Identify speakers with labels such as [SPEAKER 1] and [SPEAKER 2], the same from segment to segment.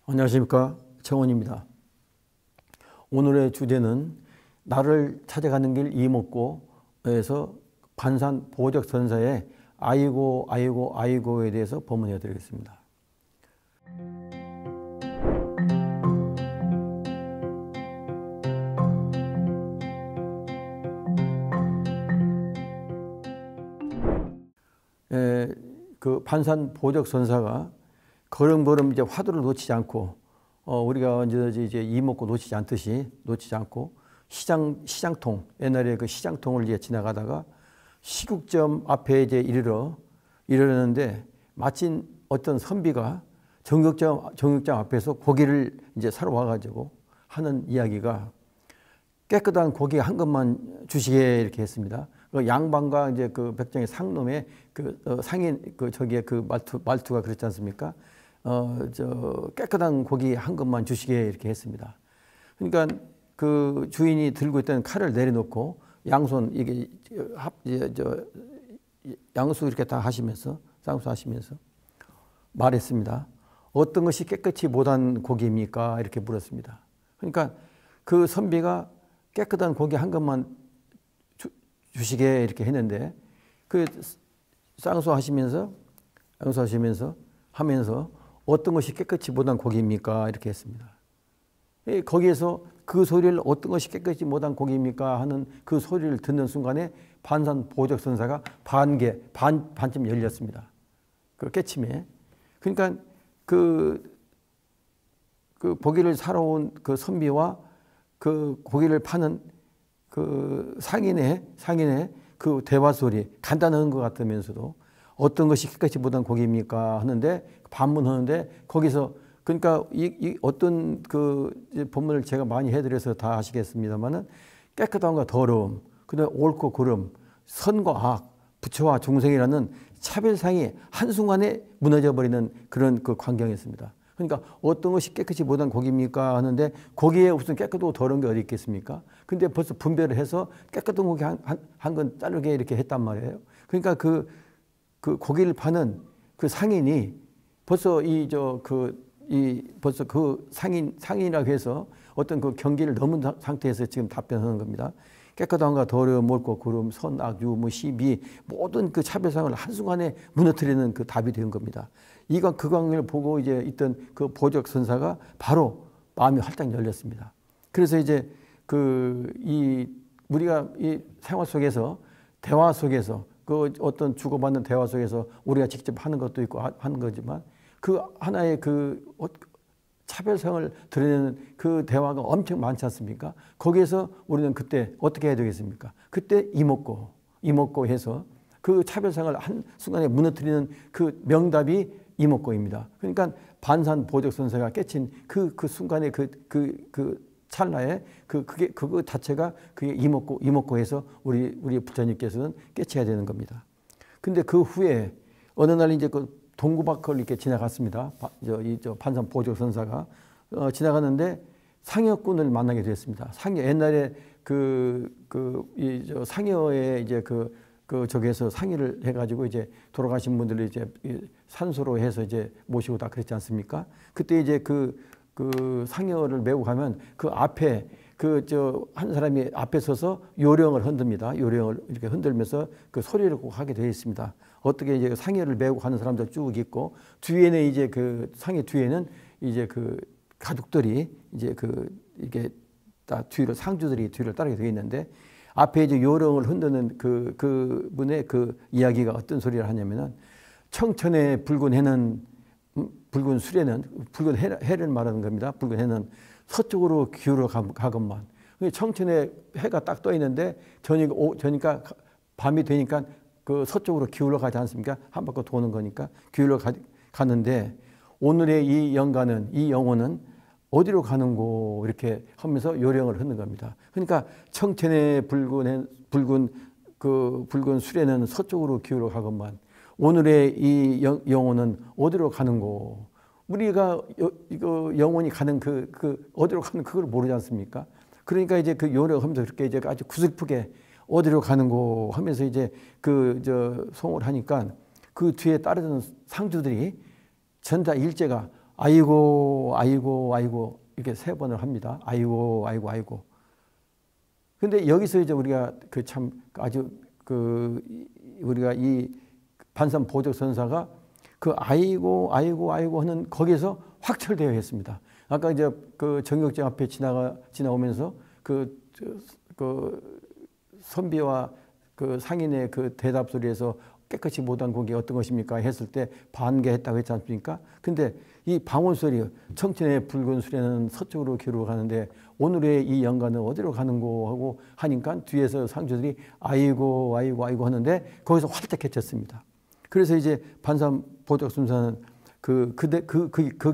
[SPEAKER 1] 안녕하십니까, 정원입니다. 오늘의 주제는 나를 찾아가는 길 이목고에서 반산 보적선사의 아이고 아이고 아이고에 대해서 법문해 드리겠습니다. 그 반산 보적선사가 걸음걸음 이제 화두를 놓치지 않고 우리가 언제든지 이제 이목고 놓치지 않고 시장통, 옛날에 그 시장통을 이제 지나가다가 시국점 앞에 이제 이르렀는데 마침 어떤 선비가 정육점 앞에서 고기를 이제 사러 와가지고 하는 이야기가 깨끗한 고기 한 것만 주시게 이렇게 했습니다. 그 양반과 이제 그 백정의 상놈의 그 상인 저기에 그 말투가 그렇지 않습니까? 깨끗한 고기 한 것만 주시게 이렇게 했습니다. 그러니까 그 주인이 들고 있던 칼을 내려놓고 양손 이게 양수 이렇게 다 하시면서 쌍수하시면서 말했습니다. 어떤 것이 깨끗이 못한 고기입니까? 이렇게 물었습니다. 그러니까 그 선비가 깨끗한 고기 한 것만 주시게 이렇게 했는데 그 쌍수하시면서 어떤 것이 깨끗이 못한 고기입니까? 이렇게 했습니다. 거기에서 그 소리를 어떤 것이 깨끗이 못한 고기입니까? 하는 그 소리를 듣는 순간에 반산 보적선사가 반쯤 열렸습니다. 그 깨침에. 그러니까 그 고기를 사러 온 그 선비와 그 고기를 파는 그 상인의 그 대화 소리, 간단한 것 같으면서도 어떤 것이 깨끗이 못한 고기입니까? 하는데 반문하는데 거기서 그러니까 이 어떤 그 본문을 제가 많이 해드려서 다 아시겠습니다만은 깨끗함과 더러움, 그다음에 옳고 그름, 선과 악, 부처와 중생이라는 차별상이 한순간에 무너져 버리는 그런 그 광경이었습니다. 그러니까 어떤 것이 깨끗이 못한 고기입니까? 하는데 고기에 무슨 깨끗하고 더러운 게 어디 있겠습니까? 근데 벌써 분별을 해서 깨끗한 고기 한 건 자르게 이렇게 했단 말이에요. 그러니까 그 고기를 파는 그 상인이 벌써 벌써 그 상인이라고 해서 어떤 그 경계를 넘은 상태에서 지금 답변하는 겁니다. 깨끗함과 더러움, 옳고 그름, 선, 악, 유, 시비 모든 그 차별상을 한순간에 무너뜨리는 그 답이 된 겁니다. 그 광경을 보고 이제 있던 그 보적선사가 바로 마음이 활짝 열렸습니다. 그래서 이제 우리가 이 생활 속에서 대화 속에서 그 어떤 주고받는 대화 속에서 우리가 직접 하는 것도 있고 하는 거지만 그 하나의 그 차별성을 드러내는 그 대화가 엄청 많지 않습니까? 거기에서 우리는 그때 어떻게 해야 되겠습니까? 그때 이목고 해서 그 차별성을 한순간에 무너뜨리는 그 명답이 이목고입니다. 그러니까 반산 보적선사가 깨친 그 순간에 그 찰나에 그거 자체가 그게 이목고에서 우리 부처님께서는 깨쳐야 되는 겁니다. 근데 그 후에 어느 날 이제 그 동구박을 이렇게 지나갔습니다. 반산 보적선사가 지나갔는데 상여꾼을 만나게 됐습니다. 옛날에 상여에 이제 저기에서 상의를 해가지고 이제 돌아가신 분들을 이제 산소로 해서 이제 모시고 다 그랬지 않습니까? 그때 이제 그 상여를 메고 가면 그 앞에 한 사람이 앞에 서서 요령을 흔듭니다. 요령을 이렇게 흔들면서 그 소리를 꼭 하게 되어 있습니다. 어떻게 이제 상여를 메고 가는 사람들 쭉 있고 뒤에는 이제 그 상여 뒤에는 이제 그 가족들이 이제 이게 다 상주들이 뒤를 따르게 되어 있는데 앞에 이제 요령을 흔드는 그분의 그 이야기가 어떤 소리를 하냐면은 청천의 붉은 해는 붉은 수레는 붉은 해를 말하는 겁니다. 붉은 해는 서쪽으로 기울어 가건만. 청천에 해가 딱 떠 있는데 저니까 밤이 되니까 그 서쪽으로 기울어 가지 않습니까? 한 바퀴 도는 거니까 기울어 가는데 오늘의 이 영가는 이 영혼은 어디로 가는고 이렇게 하면서 요령을 하는 겁니다. 그러니까 청천의 붉은 수레는 서쪽으로 기울어 가건만 오늘의 이 영혼은 어디로 가는고 우리가 이거 영혼이 가는 그 어디로 가는 그걸 모르지 않습니까? 그러니까 이제 그 요령하면서 그렇게 이제 아주 구슬프게 어디로 가는고 하면서 이제 송을 하니까 그 뒤에 따르던 상주들이 전자 일제가 아이고 아이고 아이고 이렇게 3번을 합니다. 아이고 아이고 아이고. 근데 여기서 이제 우리가 그 참 아주 우리가 이 반삼 보적 선사가 그 아이고 아이고 아이고 하는 거기에서 확철되어 있습니다. 아까 이제 그 정육점 앞에 지나오면서 그 선비와 그 상인의 그 대답 소리에서 깨끗이 못한 곡이 어떤 것입니까? 했을 때 반개했다고 했지 않습니까? 근데 이 방울 소리, 청천의 붉은 수레는 서쪽으로 기울어 가는데 오늘의 이 영가는 어디로 가는고 하고 하니까 뒤에서 상주들이 아이고 아이고 아이고 하는데 거기서 활짝 해쳤습니다. 그래서 이제 반삼 보적선사는 그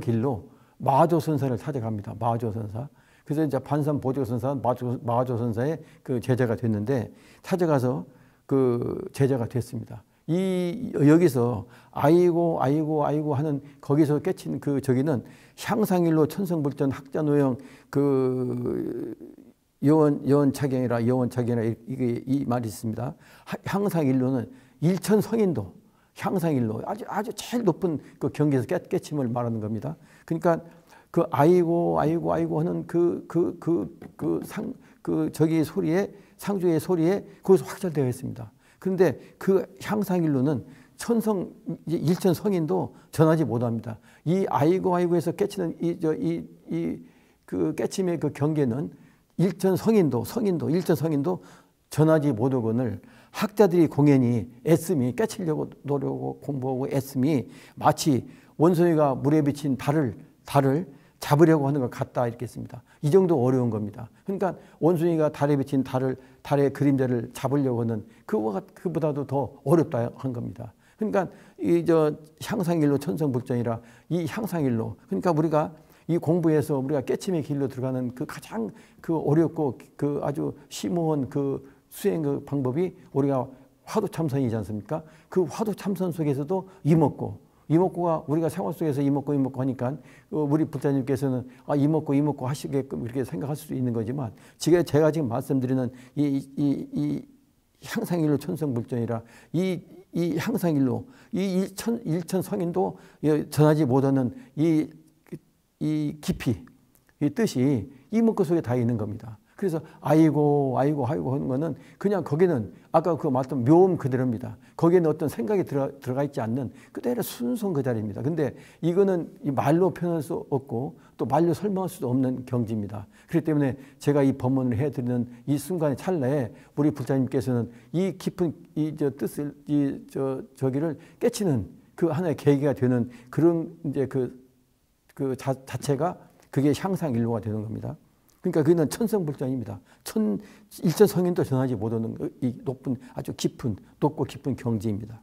[SPEAKER 1] 길로 마조선사를 찾아갑니다. 마조선사. 그래서 이제 반삼 보적선사는 마조선사의 그 제자가 됐는데 찾아가서 그 제자가 됐습니다. 여기서 아이고 아이고 아이고 하는 거기서 깨친 그 저기는 향상일로 천성불전 학자노영 그 여원차경이라 이게 이 말이 있습니다. 향상일로는 일천성인도 향상일로 아주 제일 높은 그 경계에서 깨침을 말하는 겁니다. 그러니까 그 아이고 아이고 아이고 하는 저기 소리에 상주의 소리에 거기서 확철되어 있습니다. 그런데 그 향상일로는 일천성인도 전하지 못합니다. 이 아이고 아이고에서 깨치는 그 깨침의 그 경계는 일천성인도 전하지 못하거늘 학자들이 공연히 애씀이 깨치려고 노력하고 공부하고 애씀이 마치 원숭이가 물에 비친 달을 잡으려고 하는 것 같다 이렇게 했습니다. 이 정도 어려운 겁니다. 그러니까 원숭이가 달에 비친 달의 그림자를 잡으려고 하는 그보다도 더 어렵다 한 겁니다. 그러니까 향상일로 천성불전이라 이 향상일로 그러니까 우리가 이 공부에서 우리가 깨침의 길로 들어가는 그 가장 어렵고 아주 심오한 수행 방법이 우리가 화두참선이지 않습니까? 그 화두참선 속에서도 이목구가 우리가 생활 속에서 이목구 하니까 우리 불자님께서는 이목구 하시게끔 이렇게 생각할 수 있는 거지만 제가 지금 말씀드리는 이 향상일로 천성불전이라 이 향상일로 이 일천성인도 전하지 못하는 이 깊이 이 뜻이 이목구 속에 다 있는 겁니다. 그래서 아이고 하는 거는 그냥 거기는 아까 그 말했던 묘음 그대로입니다. 거기에는 어떤 생각이 들어가 있지 않는 그대로 순수한 그 자리입니다. 근데 이거는 말로 표현할 수 없고 또 말로 설명할 수도 없는 경지입니다. 그렇기 때문에 제가 이 법문을 해드리는 이 순간의 찰나에 우리 불자님께서는 이 깊은 뜻을 저기를 깨치는 그 하나의 계기가 되는 그런 이제 자체가 그게 향상일로가 되는 겁니다. 그러니까 그는 천성불전입니다. 일천성인도 전하지 못하는 이 아주 높고 깊은 경지입니다.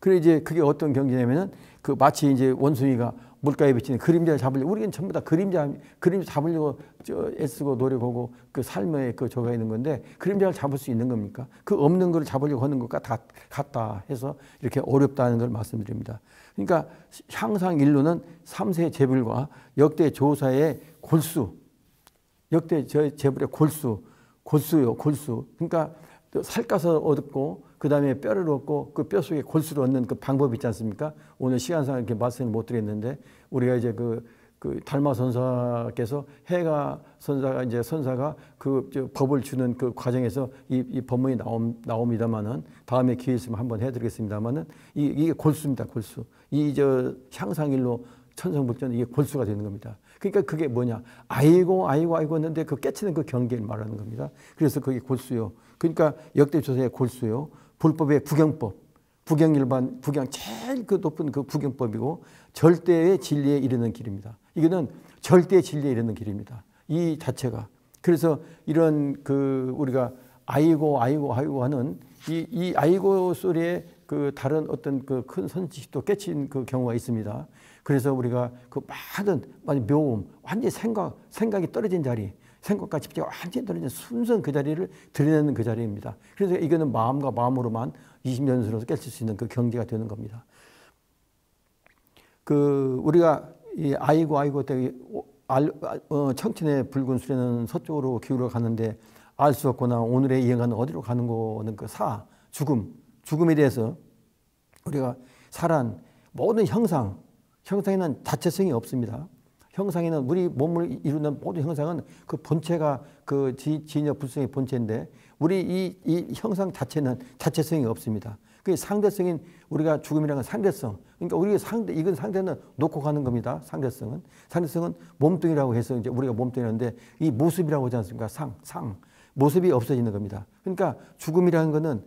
[SPEAKER 1] 그래 이제 그게 어떤 경지냐면은 마치 이제 원숭이가 물가에 비치는 그림자를 잡으려고 우리는 전부 다 그림자 잡으려고 애쓰고 노력하고 그 삶에 저가 있는 건데 그림자를 잡을 수 있는 겁니까? 그 없는 걸 잡으려고 하는 것과 다 같다 해서 이렇게 어렵다는 걸 말씀드립니다. 그러니까 향상일로는 3세 재불과 역대 조사의 골수 역대 재불의 골수요. 그러니까 살갗을 얻고 그 다음에 뼈를 얻고 그 뼈 속에 골수를 얻는 그 방법이 있지 않습니까? 오늘 시간상 이렇게 말씀을 못 드렸는데 우리가 이제 그 달마 선사께서 해가 선사가 법을 주는 그 과정에서 이 법문이 나옵니다만은 다음에 기회 있으면 한번 해드리겠습니다만은 이게 골수입니다. 골수. 향상일로 천성불전 이게 골수가 되는 겁니다. 그러니까 그게 뭐냐? 아이고 했는데 그 깨치는 그 경계를 말하는 겁니다. 그래서 그게 골수요. 그러니까 역대 조사의 골수요. 불법의 부경법, 부경일반, 제일 높은 그 부경법이고 절대의 진리에 이르는 길입니다. 이거는 절대의 진리에 이르는 길입니다. 이 자체가. 그래서 이런 우리가 아이고 아이고 아이고 하는 이 아이고 소리에 그 다른 어떤 그 큰 선지식도 깨친 그 경우가 있습니다. 그래서 우리가 그 많은 묘음, 완전히 생각이 떨어진 자리, 생각과 집중이 완전히 떨어진 순수한 그 자리를 드러내는 그 자리입니다. 그래서 이거는 마음과 마음으로만 20년으로서 깨칠 수 있는 그 경지가 되는 겁니다. 그 우리가 이 아이고 아이고 때 청춘의 붉은 수레는 서쪽으로 기울어 가는데 알 수 없거나 오늘의 이행은 어디로 가는 거는 그 죽음에 대해서 우리가 살한 모든 형상에는 자체성이 없습니다. 형상에는 우리 몸을 이루는 모든 형상은 그 본체가 그 진여 불성의 본체인데 우리 이 형상 자체는 자체성이 없습니다. 그 상대성인 우리가 죽음이라는 상대성. 그러니까 우리가 이건 상대는 놓고 가는 겁니다. 상대성은 몸뚱이라고 해서 이제 우리가 몸뚱이라는데 이 모습이라고 하지 않습니까? 모습이 없어지는 겁니다. 그러니까 죽음이라는 것은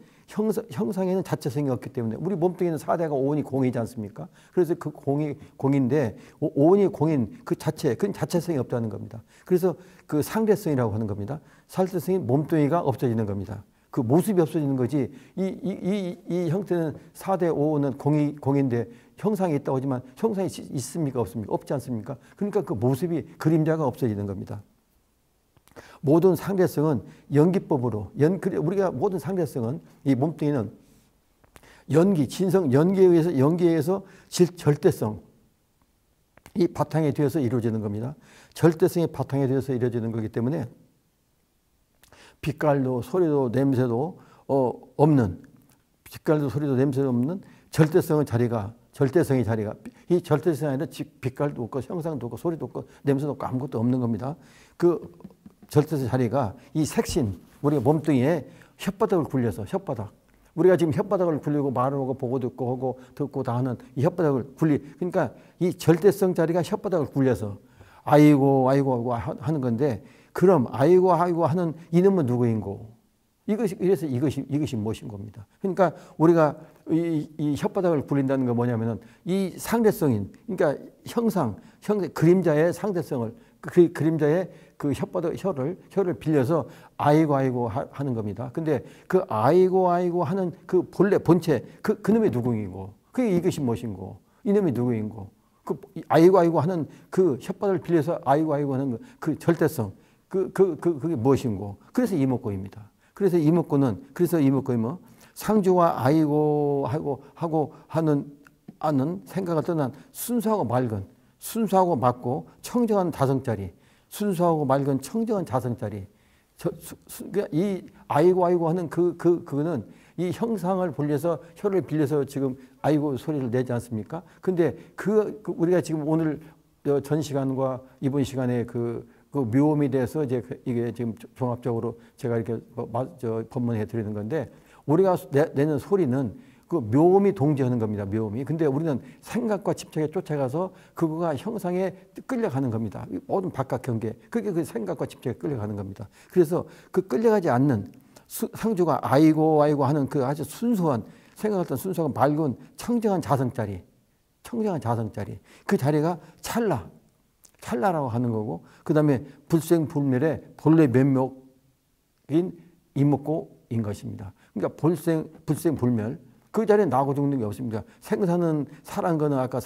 [SPEAKER 1] 형상에는 자체성이 없기 때문에 우리 몸뚱이는 4대가 오온이 공이지 않습니까? 그래서 그 공인데 오온이 공인 그건 자체성이 없다는 겁니다. 그래서 그 상대성이라고 하는 겁니다. 상대성이 몸뚱이가 없어지는 겁니다. 그 모습이 없어지는 거지 이 형태는 4대 오온은 공인데 형상이 있다고 하지만 형상이 있습니까? 없습니까? 없지 않습니까? 그러니까 그 모습이 그림자가 없어지는 겁니다. 모든 상대성은 연기법으로 우리가 모든 상대성은 이 몸뚱이는 연기에 의해서 절대성 이 바탕에 되어서 이루어지는 겁니다. 절대성이 바탕에 되어서 이루어지는 거기 때문에 빛깔도 소리도 냄새도 없는 절대성의 자리가 이 절대성이 아니라 빛깔도 없고 형상도 없고 소리도 없고 냄새도 없고 아무것도 없는 겁니다. 그 절대성 자리가 이 색신 우리가 몸뚱이에 혓바닥을 굴려서 우리가 지금 혓바닥을 굴리고 말을 하고 보고 듣고 다 하는 이 혓바닥을 그러니까 이 절대성 자리가 혓바닥을 굴려서 아이고 하는 건데 그럼 아이고 하는 이놈은 누구인고 이것이 무엇인 겁니다. 그러니까 우리가 이 혓바닥을 굴린다는 건 뭐냐면은 이 상대성인 그러니까 형상 그림자의 상대성을 그 그림자의 그 혀를 빌려서 아이고 하는 겁니다. 근데 그 아이고 하는 그 본체 그놈의 누구인고 이것이 무엇인고 이놈의 누구인고 그 아이고 하는 그 혓바닥을 빌려서 아이고 하는 그 절대성 그게 무엇인고 그래서 이목구입니다. 그래서 이목구는 뭐 상주와 아이고 하고 하는 생각을 떠난 순수하고 맑고 청정한 자성짜리 순수하고 맑은 청정한 자성짜리 이 아이고 하는 그거는 이 형상을 혀를 빌려서 지금 아이고 소리를 내지 않습니까? 근데 우리가 지금 오늘 전 시간과 이번 시간에 그 묘음에 대해서 이게 지금 종합적으로 제가 이렇게 법문해 드리는 건데 우리가 내는 소리는 그 묘음이 동지하는 겁니다. 묘음이. 근데 우리는 생각과 집착에 쫓아가서 그거가 형상에 끌려가는 겁니다. 모든 바깥 경계. 그게 그 생각과 집착에 끌려가는 겁니다. 그래서 그 끌려가지 않는 상주가 아이고 하는 그 아주 순수한 생각했던 순수한 맑은 청정한 자성짜리 그 자리가 찰나라고 하는 거고 그 다음에 불생불멸의 본래 면목인 이목구인 것입니다. 그러니까 불생불멸 그 자리에 나고 죽는 게 없습니다. 생사는 살한 거는 아까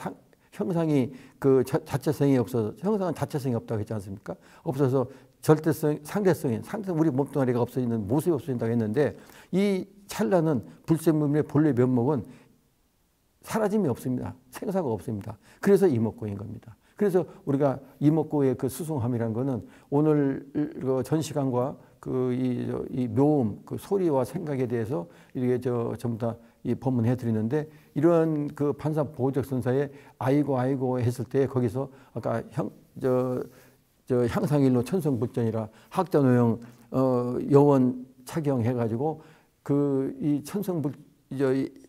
[SPEAKER 1] 형상이 그 자체성이 없어서 형상은 자체성이 없다고 했지 않습니까? 없어서 절대성, 상대성 우리 몸뚱아리가 없어지는 모습이 없어진다고 했는데 이 찰나는 불생불멸의 본래 면목은 사라짐이 없습니다. 생사가 없습니다. 그래서 이목구인 겁니다. 그래서 우리가 이목구의 그 수승함이라는 거는 오늘 전 시간과 이 묘음, 그 소리와 생각에 대해서 이렇게 전부 다 이 법문해 드리는데 이러한 그 판사 보호적 선사에 아이고 했을 때 거기서 아까 향상일로 천성불전이라 학자노형 여원 착용해 가지고 그 이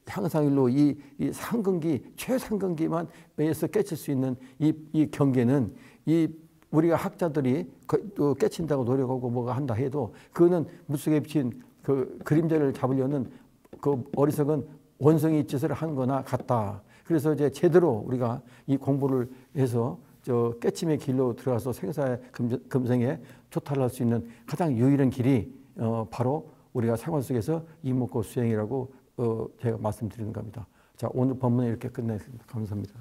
[SPEAKER 1] 향상일로 이 상근기 최상근기만 에서 깨칠 수 있는 이 경계는 우리가 학자들이 또 깨친다고 노력하고 뭐가 한다 해도 그거는 물속에 비친 그 그림자를 잡으려는 그 어리석은 원성이 짓을 한 거나 같다. 그래서 이제 제대로 우리가 이 공부를 해서 깨침의 길로 들어가서 생사의 금생에 초탈할 수 있는 가장 유일한 길이 바로 우리가 생활 속에서 이목구 수행이라고 제가 말씀드리는 겁니다. 자, 오늘 본문은 이렇게 끝내겠습니다. 감사합니다.